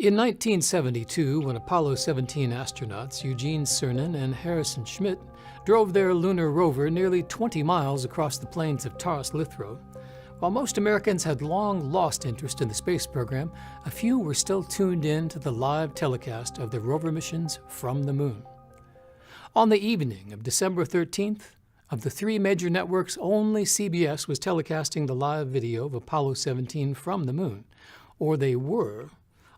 In 1972, when Apollo 17 astronauts Eugene Cernan and Harrison Schmitt drove their lunar rover nearly 20 miles across the plains of Taurus-Lithro, while most Americans had long lost interest in the space program, a few were still tuned in to the live telecast of the rover missions from the moon. On the evening of December 13th, of the three major networks, only CBS was telecasting the live video of Apollo 17 from the moon, or they were,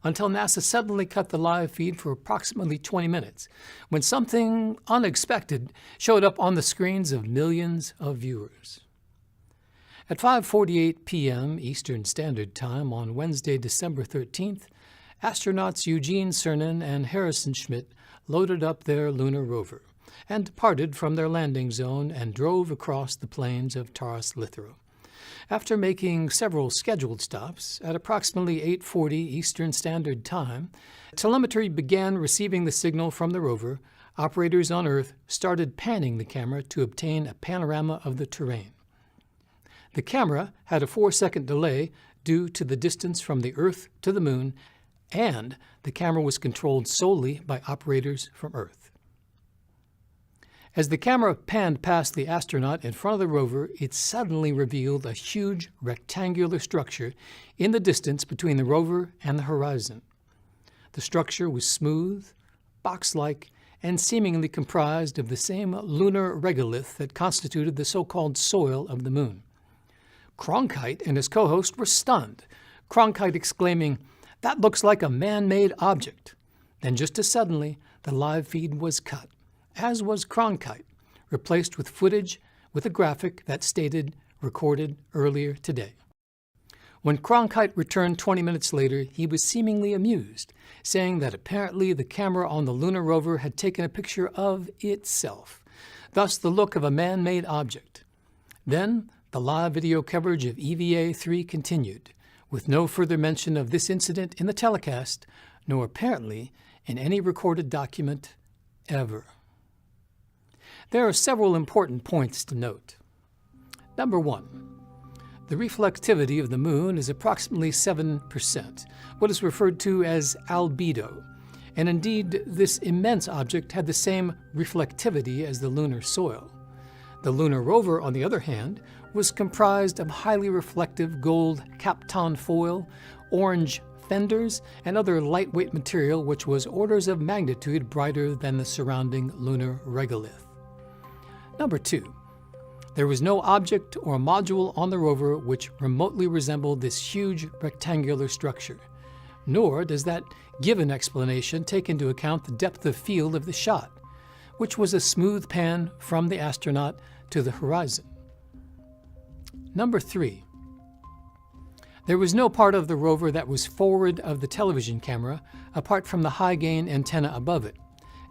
until NASA suddenly cut the live feed for approximately 20 minutes, when something unexpected showed up on the screens of millions of viewers. At 5:48 p.m. Eastern Standard Time on Wednesday, December 13th, astronauts Eugene Cernan and Harrison Schmitt loaded up their lunar rover and departed from their landing zone and drove across the plains of Taurus-Lithro. After making several scheduled stops, at approximately 8:40 Eastern Standard Time, telemetry began receiving the signal from the rover. Operators on Earth started panning the camera to obtain a panorama of the terrain. The camera had a 4-second delay due to the distance from the Earth to the moon, and the camera was controlled solely by operators from Earth. As the camera panned past the astronaut in front of the rover, it suddenly revealed a huge rectangular structure in the distance between the rover and the horizon. The structure was smooth, box-like, and seemingly comprised of the same lunar regolith that constituted the so-called soil of the moon. Cronkite and his co-host were stunned, Cronkite exclaiming, "That looks like a man-made object." Then just as suddenly, the live feed was cut, as was Cronkite, replaced with footage with a graphic that stated, "Recorded earlier today." When Cronkite returned 20 minutes later, he was seemingly amused, saying that apparently the camera on the lunar rover had taken a picture of itself, thus the look of a man-made object. Then, the live video coverage of EVA-3 continued, with no further mention of this incident in the telecast, nor apparently in any recorded document ever. There are several important points to note. Number 1. The reflectivity of the moon is approximately 7%, what is referred to as albedo, and indeed this immense object had the same reflectivity as the lunar soil. The lunar rover, on the other hand, was comprised of highly reflective gold Kapton foil, orange fenders, and other lightweight material which was orders of magnitude brighter than the surrounding lunar regolith. Number 2. There was no object or module on the rover which remotely resembled this huge rectangular structure, nor does that given explanation take into account the depth of field of the shot, which was a smooth pan from the astronaut to the horizon. Number 3. There was no part of the rover that was forward of the television camera apart from the high-gain antenna above it,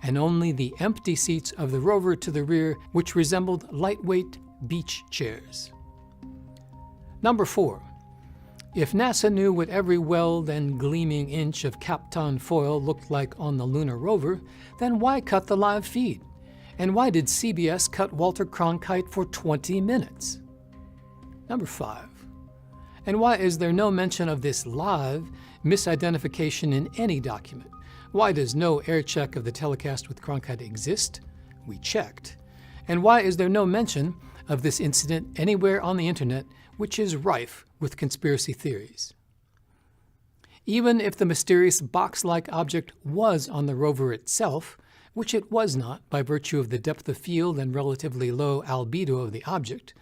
and only the empty seats of the rover to the rear, which resembled lightweight beach chairs. Number 4. If NASA knew what every weld and gleaming inch of Kapton foil looked like on the lunar rover, then why cut the live feed? And why did CBS cut Walter Cronkite for 20 minutes? Number 5. And why is there no mention of this live misidentification in any document? Why does no air check of the telecast with Cronkite exist? We checked. And why is there no mention of this incident anywhere on the internet, which is rife with conspiracy theories? Even if the mysterious box-like object was on the rover itself, which it was not by virtue of the depth of field and relatively low albedo of the object,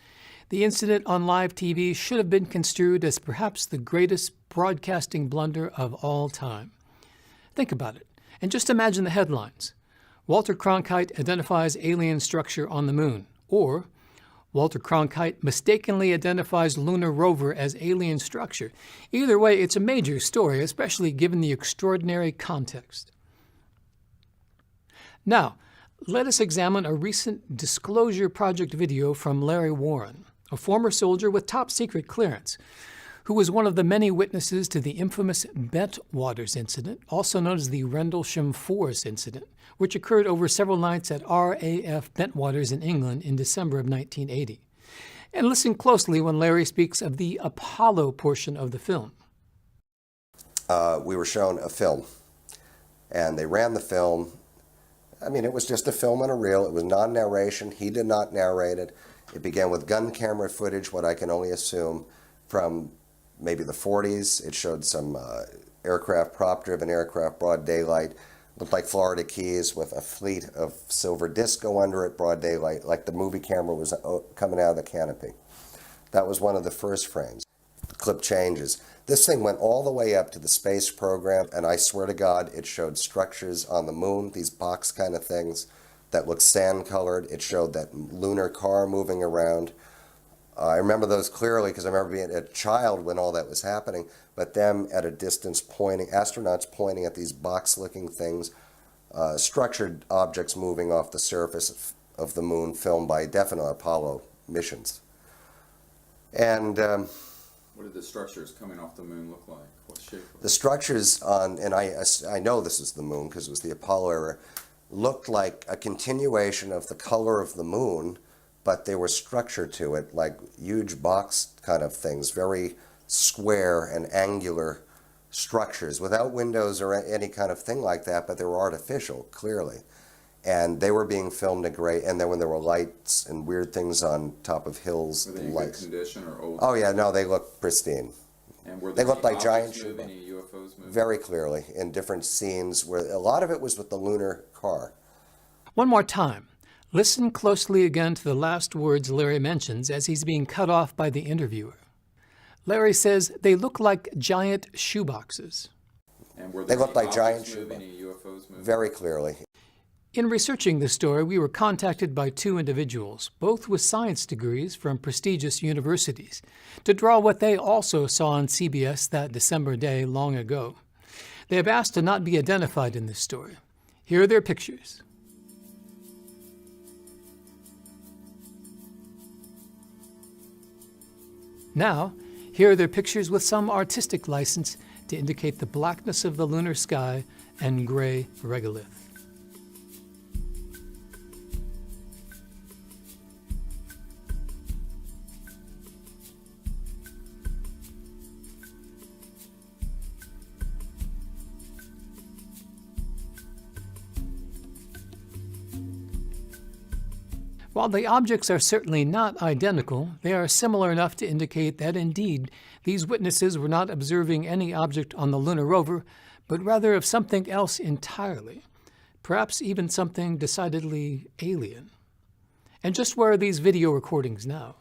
the incident on live TV should have been construed as perhaps the greatest broadcasting blunder of all time. Think about it, and just imagine the headlines. Walter Cronkite identifies alien structure on the moon, or Walter Cronkite mistakenly identifies lunar rover as alien structure. Either way, it's a major story, especially given the extraordinary context. Now, let us examine a recent Disclosure Project video from Larry Warren, a former soldier with top-secret clearance, who was one of the many witnesses to the infamous Bentwaters incident, also known as the Rendlesham Forest incident, which occurred over several nights at RAF Bentwaters in England in December of 1980. And listen closely when Larry speaks of the Apollo portion of the film. we were shown a film, and they ran the film. I mean, it was just a film and a reel. It was non-narration. He did not narrate it. It began with gun camera footage, what I can only assume from maybe the 40s. It showed some aircraft, prop-driven aircraft, broad daylight. Looked like Florida Keys with a fleet of silver disco under it, broad daylight, like the movie camera was coming out of the canopy. That was one of the first frames. The clip changes. This thing went all the way up to the space program, and I swear to God, it showed structures on the moon, these box kind of things that looked sand-colored. It showed that lunar car moving around. I remember those clearly because I remember being a child when all that was happening, but them at a distance pointing, astronauts pointing at these box-looking things, structured objects moving off the surface of the moon, filmed by definite Apollo missions. And what did the structures coming off the moon look like? What shape? The structures on, and I know this is the moon because it was the Apollo era, looked like a continuation of the color of the moon, but they were structured to it like huge box kind of things, very square and angular structures without windows or any kind of thing like that, but they were artificial, clearly. And they were being filmed in gray, and then when there were lights and weird things on top of hills, were they in good condition or old? Oh yeah, no, they looked pristine. And were they looked like giant moving, any UFOs moving? Very clearly in different scenes where a lot of it was with the lunar car. One more time. Listen closely again to the last words Larry mentions as he's being cut off by the interviewer. Larry says they look like giant shoeboxes. And were they looked like giant moving, any UFOs moving? Very clearly. In researching this story, we were contacted by two individuals, both with science degrees from prestigious universities, to draw what they also saw on CBS that December day long ago. They have asked to not be identified in this story. Here are their pictures. Now, here are their pictures with some artistic license to indicate the blackness of the lunar sky and gray regolith. While the objects are certainly not identical, they are similar enough to indicate that indeed these witnesses were not observing any object on the lunar rover, but rather of something else entirely, perhaps even something decidedly alien. And just where are these video recordings now?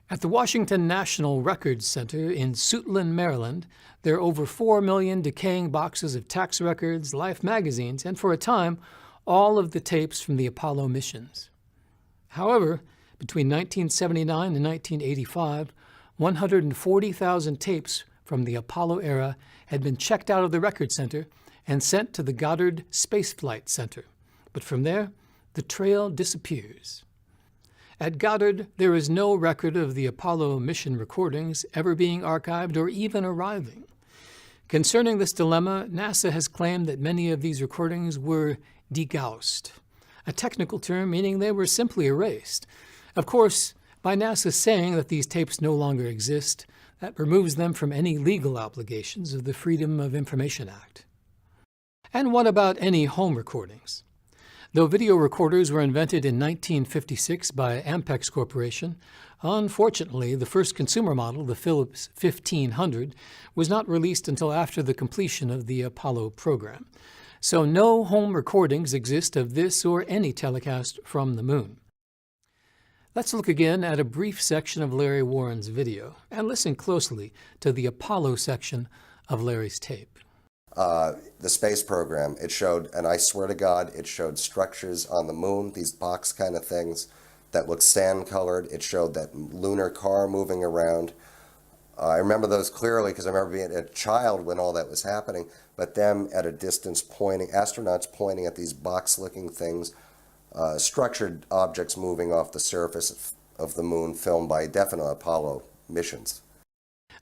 At the Washington National Records Center in Suitland, Maryland, there are over 4 million decaying boxes of tax records, Life magazines, and for a time, all of the tapes from the Apollo missions. However, between 1979 and 1985, 140,000 tapes from the Apollo era had been checked out of the Record Center and sent to the Goddard Space Flight Center. But from there, the trail disappears. At Goddard, there is no record of the Apollo mission recordings ever being archived or even arriving. Concerning this dilemma, NASA has claimed that many of these recordings were degaussed, a technical term meaning they were simply erased. Of course, by NASA saying that these tapes no longer exist, that removes them from any legal obligations of the Freedom of Information Act. And what about any home recordings? Though video recorders were invented in 1956 by Ampex Corporation, unfortunately, the first consumer model, the Philips 1500, was not released until after the completion of the Apollo program. So no home recordings exist of this or any telecast from the moon. Let's look again at a brief section of Larry Warren's video and listen closely to the Apollo section of Larry's tape. The space program, it showed, and I swear to God, it showed structures on the moon, these box kind of things that looked sand-colored. It showed that lunar car moving around. I remember those clearly because I remember being a child when all that was happening, but them at a distance pointing, astronauts pointing at these box-looking things, structured objects moving off the surface of the moon, filmed by definite Apollo missions.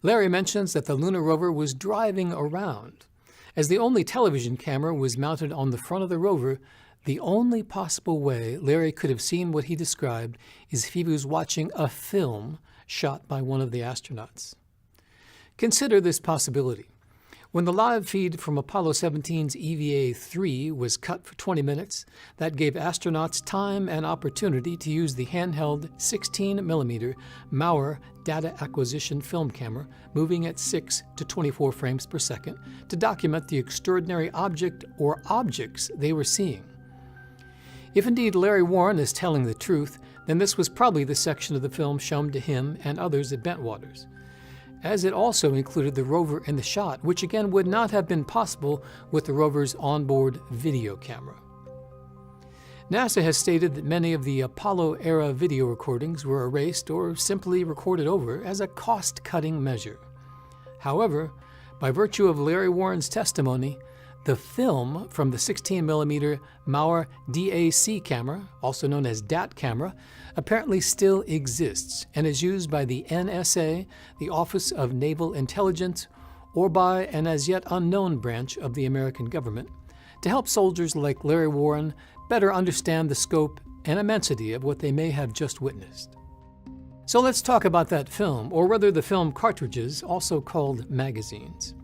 Larry mentions that the lunar rover was driving around. As the only television camera was mounted on the front of the rover, the only possible way Larry could have seen what he described is if he was watching a film shot by one of the astronauts. Consider this possibility. When the live feed from Apollo 17's EVA-3 was cut for 20 minutes, that gave astronauts time and opportunity to use the handheld 16mm Mauer data acquisition film camera, moving at 6 to 24 frames per second, to document the extraordinary object or objects they were seeing. If indeed Larry Warren is telling the truth, then this was probably the section of the film shown to him and others at Bentwaters, as it also included the rover in the shot, which again would not have been possible with the rover's onboard video camera. NASA has stated that many of the Apollo-era video recordings were erased or simply recorded over as a cost-cutting measure. However, by virtue of Larry Warren's testimony, the film from the 16mm Mauer DAC camera, also known as DAT camera, apparently still exists and is used by the NSA, the Office of Naval Intelligence, or by an as yet unknown branch of the American government, to help soldiers like Larry Warren better understand the scope and immensity of what they may have just witnessed. So let's talk about that film, or rather the film cartridges, also called magazines.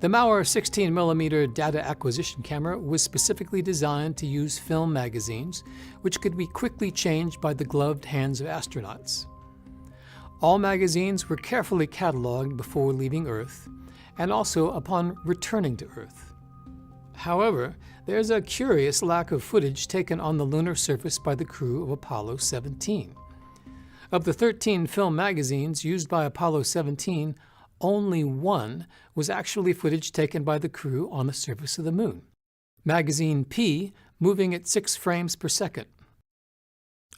The Mauer 16mm data acquisition camera was specifically designed to use film magazines, which could be quickly changed by the gloved hands of astronauts. All magazines were carefully cataloged before leaving Earth, and also upon returning to Earth. However, there's a curious lack of footage taken on the lunar surface by the crew of Apollo 17. Of the 13 film magazines used by Apollo 17, only one was actually footage taken by the crew on the surface of the moon. Magazine P, moving at 6 frames per second.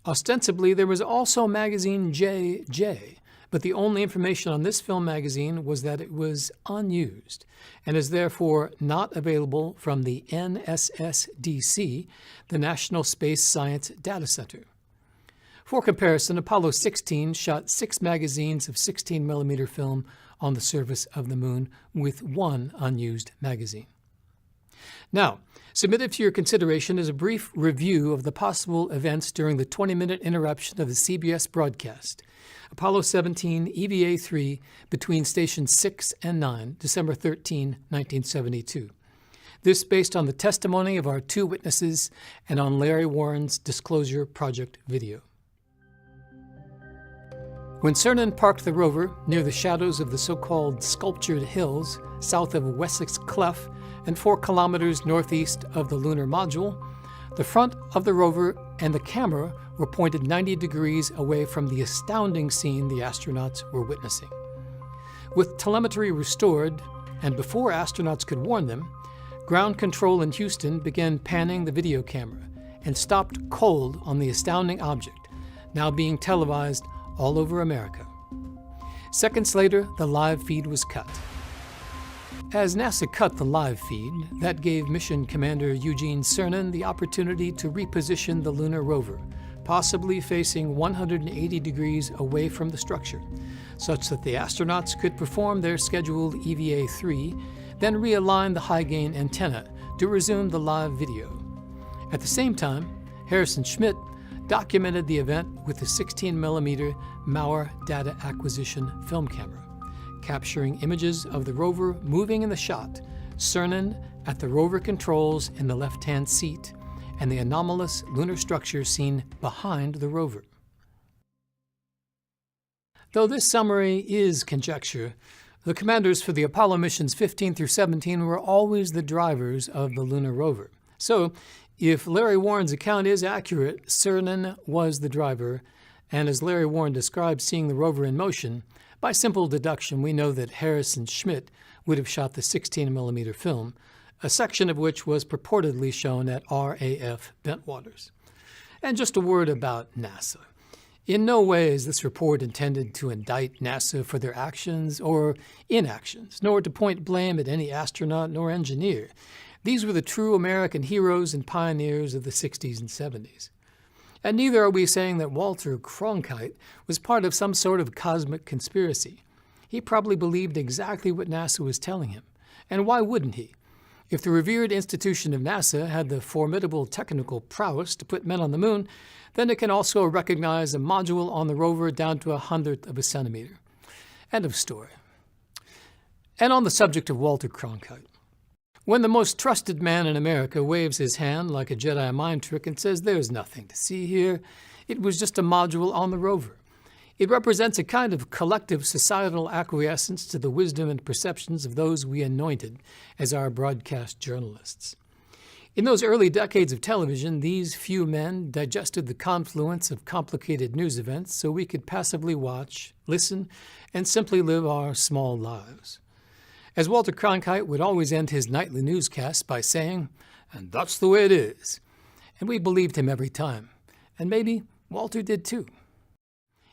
Ostensibly, there was also magazine JJ, but the only information on this film magazine was that it was unused and is therefore not available from the NSSDC, the National Space Science Data Center. For comparison, Apollo 16 shot 6 magazines of 16mm film on the surface of the moon with 1 unused magazine. Now, submitted to your consideration is a brief review of the possible events during the 20-minute interruption of the CBS broadcast, Apollo 17 EVA-3 between stations 6 and 9, December 13, 1972. This based on the testimony of our 2 witnesses and on Larry Warren's Disclosure Project video. When Cernan parked the rover near the shadows of the so-called sculptured hills south of Wessex Clef and 4 kilometers northeast of the lunar module, the front of the rover and the camera were pointed 90 degrees away from the astounding scene the astronauts were witnessing. With telemetry restored, and before astronauts could warn them, ground control in Houston began panning the video camera and stopped cold on the astounding object, now being televised all over America. Seconds later, the live feed was cut. As NASA cut the live feed, that gave Mission Commander Eugene Cernan the opportunity to reposition the lunar rover, possibly facing 180 degrees away from the structure, such that the astronauts could perform their scheduled EVA-3, then realign the high-gain antenna to resume the live video. At the same time, Harrison Schmitt documented the event with the 16mm Mauer data acquisition film camera, capturing images of the rover moving in the shot, Cernan at the rover controls in the left-hand seat, and the anomalous lunar structure seen behind the rover. Though this summary is conjecture, the commanders for the Apollo missions 15 through 17 were always the drivers of the lunar rover. So, if Larry Warren's account is accurate, Cernan was the driver, and as Larry Warren described seeing the rover in motion, by simple deduction we know that Harrison Schmitt would have shot the 16mm film, a section of which was purportedly shown at RAF Bentwaters. And just a word about NASA. In no way is this report intended to indict NASA for their actions or inactions, nor to point blame at any astronaut nor engineer. These were the true American heroes and pioneers of the 60s and 70s. And neither are we saying that Walter Cronkite was part of some sort of cosmic conspiracy. He probably believed exactly what NASA was telling him. And why wouldn't he? If the revered institution of NASA had the formidable technical prowess to put men on the moon, then it can also recognize a module on the rover down to 1/100 of a centimeter. End of story. And on the subject of Walter Cronkite, when the most trusted man in America waves his hand like a Jedi mind trick and says there's nothing to see here, it was just a module on the rover. It represents a kind of collective societal acquiescence to the wisdom and perceptions of those we anointed as our broadcast journalists. In those early decades of television, these few men digested the confluence of complicated news events so we could passively watch, listen, and simply live our small lives. As Walter Cronkite would always end his nightly newscasts by saying, "And that's the way it is." And we believed him every time. And maybe Walter did too.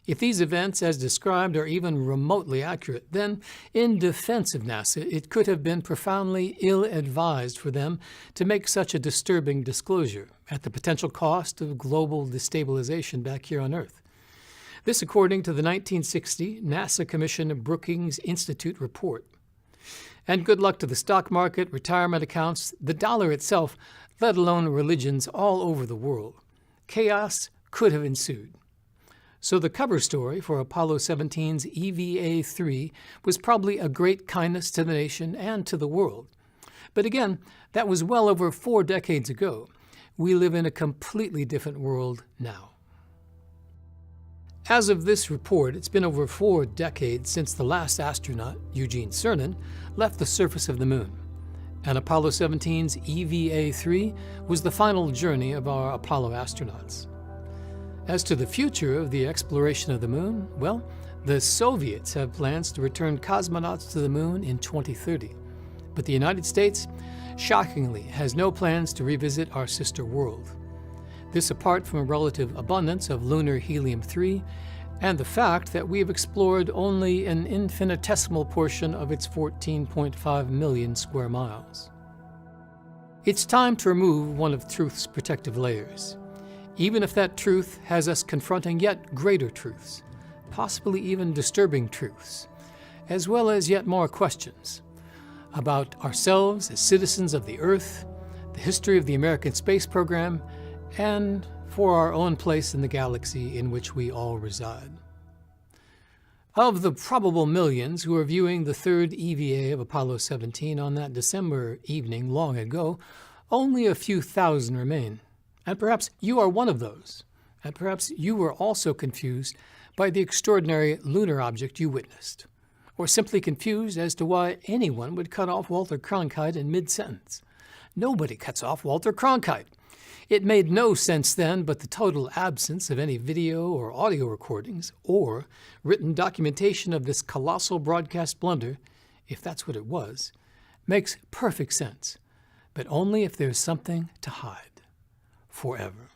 If these events, as described, are even remotely accurate, then, in defense of NASA, it could have been profoundly ill-advised for them to make such a disturbing disclosure at the potential cost of global destabilization back here on Earth. This according to the 1960 NASA Commission Brookings Institute report. And good luck to the stock market, retirement accounts, the dollar itself, let alone religions all over the world. Chaos could have ensued. So the cover story for Apollo 17's EVA-3 was probably a great kindness to the nation and to the world. But again, that was well over 4 decades ago. We live in a completely different world now. As of this report, it's been over 4 decades since the last astronaut, Eugene Cernan, left the surface of the moon. And Apollo 17's EVA-3 was the final journey of our Apollo astronauts. As to the future of the exploration of the moon, well, the Soviets have plans to return cosmonauts to the moon in 2030. But the United States, shockingly, has no plans to revisit our sister world. This apart from a relative abundance of lunar helium-3 and the fact that we have explored only an infinitesimal portion of its 14.5 million square miles. It's time to remove one of truth's protective layers, even if that truth has us confronting yet greater truths, possibly even disturbing truths, as well as yet more questions about ourselves as citizens of the Earth, the history of the American space program, and for our own place in the galaxy in which we all reside. Of the probable millions who are viewing the third EVA of Apollo 17 on that December evening long ago, only a few thousand remain. And perhaps you are one of those. And perhaps you were also confused by the extraordinary lunar object you witnessed, or simply confused as to why anyone would cut off Walter Cronkite in mid-sentence. Nobody cuts off Walter Cronkite. It made no sense then, but the total absence of any video or audio recordings or written documentation of this colossal broadcast blunder, if that's what it was, makes perfect sense, but only if there's something to hide. Forever.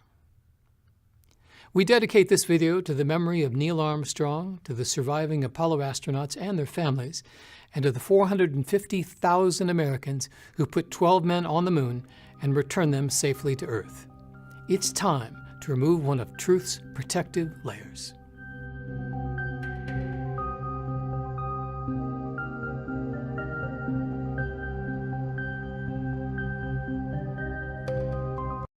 We dedicate this video to the memory of Neil Armstrong, to the surviving Apollo astronauts and their families, and to the 450,000 Americans who put 12 men on the moon and returned them safely to Earth. It's time to remove one of truth's protective layers.